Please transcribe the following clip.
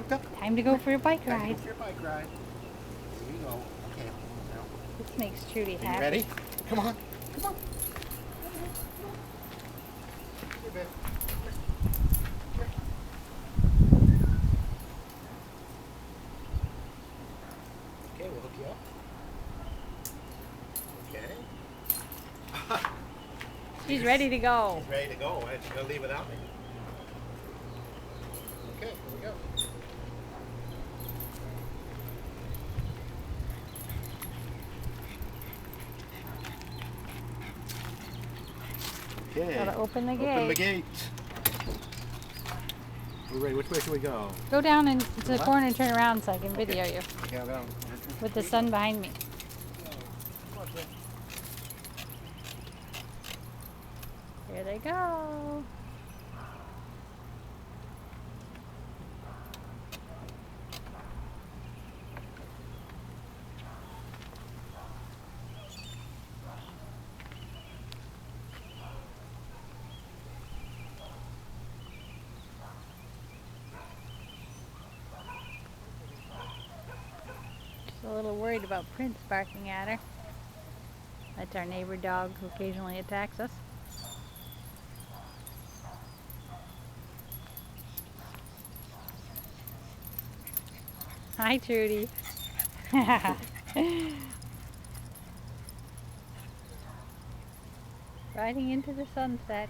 hooked up? Time to go for your bike Time to ride. go for your bike ride. Here you go. Okay. Now, This makes Trudy are you happy. ready? Come on. Come on. Here, babe. Here. Okay, we'll hook you up. Okay. She's ready to go. She's ready to go. Right? She's gonna leave without me. Okay, here we go. Okay. Gotta open the Open the gate. gate. We're ready. Which way should we go? Go down into the left? corner and turn around so I can video you Yeah, down. with the sun behind me. Here they go. She's a little worried about Prince barking at her. That's our neighbor dog who occasionally attacks us. Hi, Trudi. Riding into the sunset.